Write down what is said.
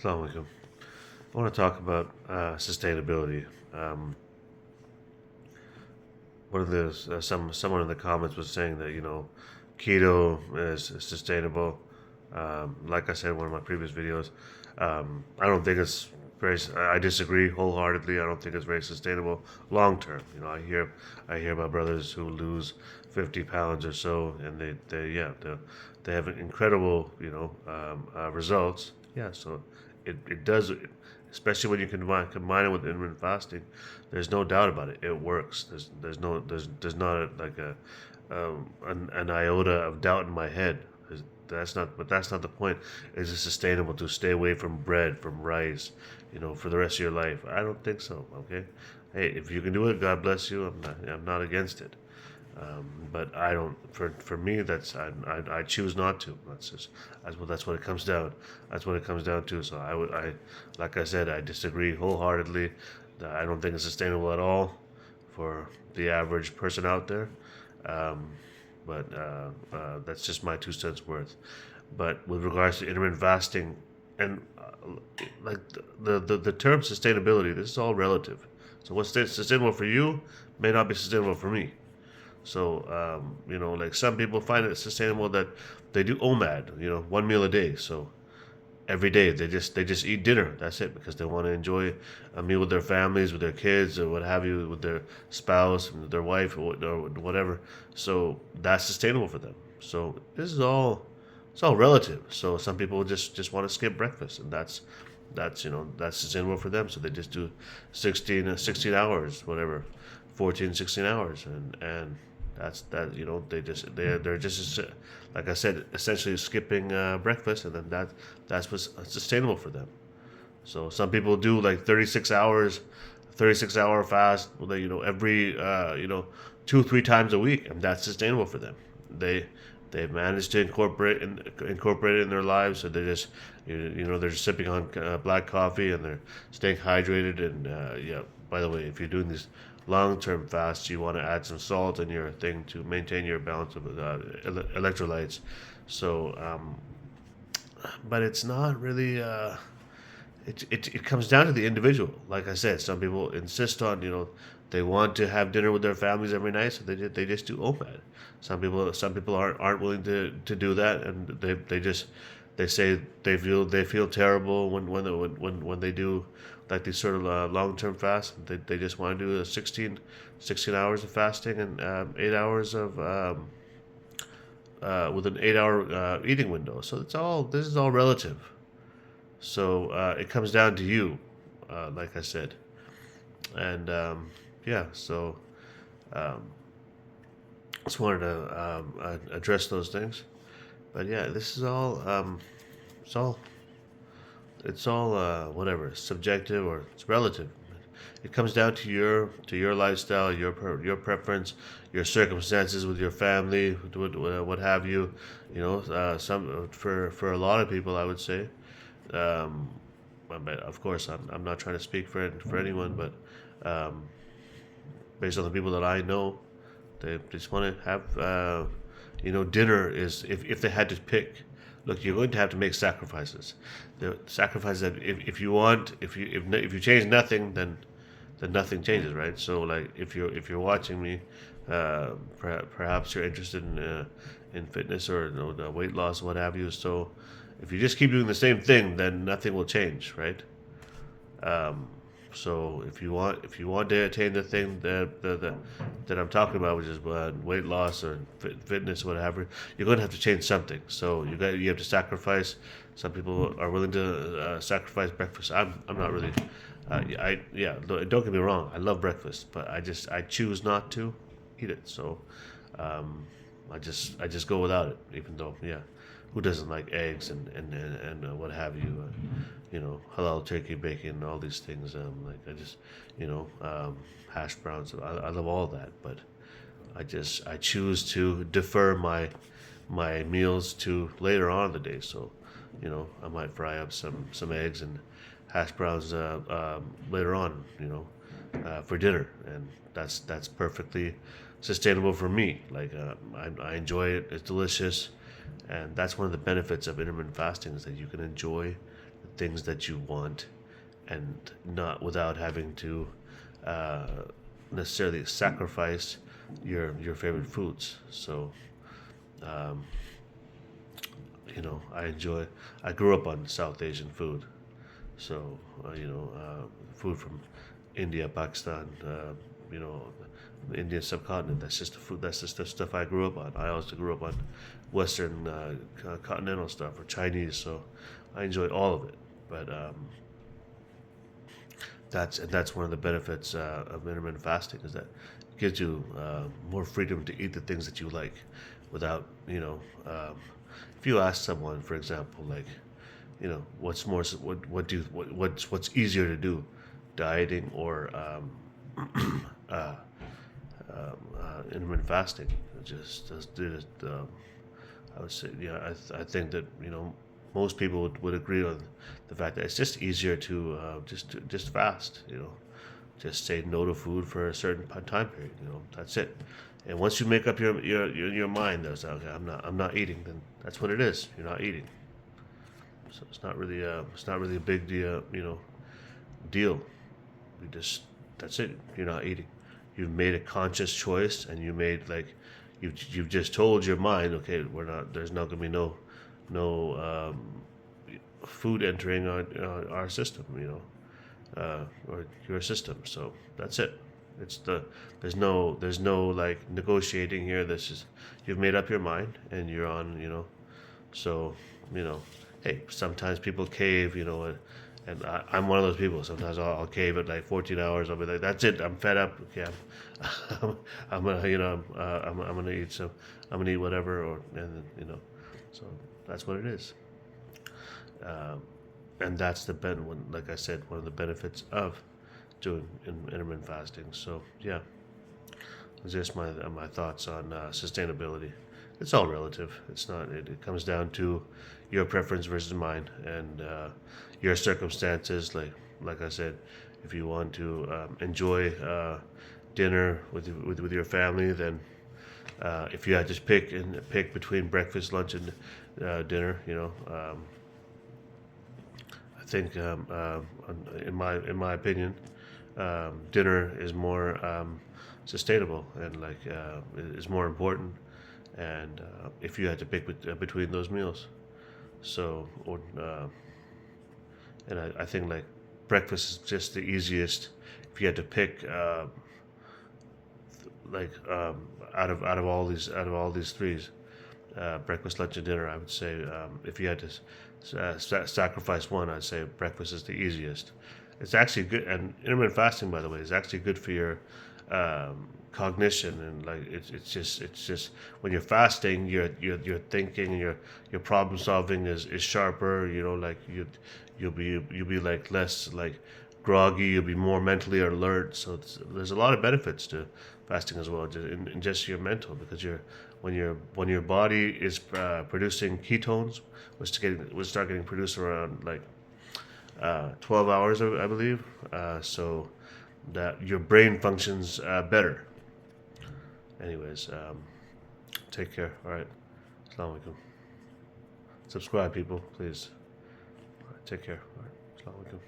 Assalamu alaikum. I want to talk about sustainability. Um, One of the someone in the comments was saying that keto is sustainable. Like I said in one of my previous videos, I don't think it's very. I disagree wholeheartedly. I don't think it's very sustainable long term. I hear about brothers who lose 50 pounds or so, and they have incredible results. Yeah, so it does, especially when you combine it with intermittent fasting. There's no doubt about it. It works. There's not like an iota of doubt in my head. That's not the point. Is it sustainable to stay away from bread, from rice, for the rest of your life? I don't think so. Okay, hey, if you can do it, God bless you. I'm not against it. But I don't. For me, I choose not to. That's what it comes down. That's what it comes down to. So like I said, I disagree wholeheartedly. I don't think it's sustainable at all for the average person out there. Um, but that's just my 2 cents worth. But with regards to intermittent fasting and like the term sustainability, this is all relative. So what's sustainable for you may not be sustainable for me. So, like some people find it sustainable that they do OMAD, 1 meal a day. So every day they just eat dinner. That's it because they want to enjoy a meal with their families, with their kids, or what have you, with their spouse, their wife, or whatever. So that's sustainable for them. So this is all it's all relative. So some people just want to skip breakfast, and that's sustainable for them. So they just do 16 hours, whatever, 14, 16 hours, and they're just like I said, essentially skipping breakfast, and then that's what's sustainable for them. So some people do like 36 hours, 36-hour fast, every 2 3 times a week, and that's sustainable for them. They've managed to incorporate it in their lives, so they're just sipping on black coffee, and they're staying hydrated. And yeah, by the way, if you're doing these long-term fasts, you want to add some salt in your thing to maintain your balance of electrolytes. So, but it's not really. It comes down to the individual. Like I said, some people insist on they want to have dinner with their families every night, so they just do OMAD. Some people aren't willing to do that, and they say they feel terrible when they do like these sort of long term fasts. They just want to do 16 hours of fasting and 8 hours of with an 8 hour eating window. So this is all relative. So it comes down to you, like I said, and yeah. So um, just wanted to address those things. But yeah, this is all it's all it's all whatever, subjective or it's relative. It comes down to your lifestyle, your preference, your circumstances with your family, what have you. Some for a lot of people, I would say. Um, but of course, I'm not trying to speak for anyone, but um, based on the people that I know, they just want to have dinner is if they had to pick. Look, you're going to have to make sacrifices. The sacrifices that if you want, if you change nothing, then nothing changes, right? So like if you're watching me, perhaps you're interested in fitness or the weight loss, what have you. So if you just keep doing the same thing, then nothing will change, right? Um, so if you want to attain the thing that I'm talking about, which is weight loss or fitness, whatever, you're going to have to change something. So you have to sacrifice. Some people are willing to sacrifice breakfast. I'm not really. Don't get me wrong. I love breakfast, but I choose not to eat it. So um, I just go without it, even though who doesn't like eggs and what have you, halal turkey bacon, all these things. Like I just, hash browns. I love all that, but I choose to defer my meals to later on in the day. So, I might fry up some eggs and hash browns later on, for dinner, and that's perfectly sustainable for me. Like I enjoy it; it's delicious, and that's one of the benefits of intermittent fasting is that you can enjoy things that you want, and not without having to uh, necessarily sacrifice your favorite foods. So um, I enjoy. I grew up on South Asian food, so food from India, Pakistan, the Indian subcontinent. That's just the food. That's just the stuff I grew up on. I also grew up on Western continental stuff or Chinese, so I enjoy all of it. But that's one of the benefits of intermittent fasting is that it gives you more freedom to eat the things that you like, without if you ask someone, for example, like what's more what do what's easier to do, dieting or intermittent fasting. Just do it. I would say, I think that most people would agree on the fact that it's just easier to just fast. Just say no to food for a certain time period. That's it. And once you make up your mind, that's okay. I'm not eating. Then that's what it is. You're not eating. So it's not really a big deal. Deal. You just That's it. You're not eating. You've made a conscious choice, and you've just told your mind, okay, we're not. There's not going to be no food entering our system, or your system. So that's it. There's no like negotiating here. This is You've made up your mind, and you're on. So you know, hey, sometimes people cave. And I'm one of those people. Sometimes I'll cave at like 14 hours. I'll be like, "That's it. I'm fed up. Okay, I'm gonna, I'm gonna eat some. I'm gonna eat whatever." So that's what it is. Um, and that's like I said, one of the benefits of doing intermittent fasting. So yeah, it's just my thoughts on sustainability. It's all relative. It's not. It comes down to your preference versus mine, and your circumstances. Like I said, if you want to enjoy dinner with your family, then if you had to pick between breakfast, lunch, and dinner, I think in my opinion, dinner is more sustainable and is more important. And if you had to pick between those meals, so and I think like breakfast is just the easiest. If you had to pick like out of all these threes, breakfast, lunch, and dinner, I would say if you had to sacrifice one, I'd say breakfast is the easiest. It's actually good, and intermittent fasting, by the way, is actually good for your cognition, and like it's just when you're fasting, your thinking, your problem solving is sharper. Like you'll be like less like groggy. You'll be more mentally alert. So there's a lot of benefits to fasting as well, in just your mental, because when your body is producing ketones, which start getting produced around like 12 hours, I believe. So that your brain functions better. Anyways, take care. All right. Assalamu alaikum. Subscribe, people, please. All right, take care. All right. Assalamu alaikum.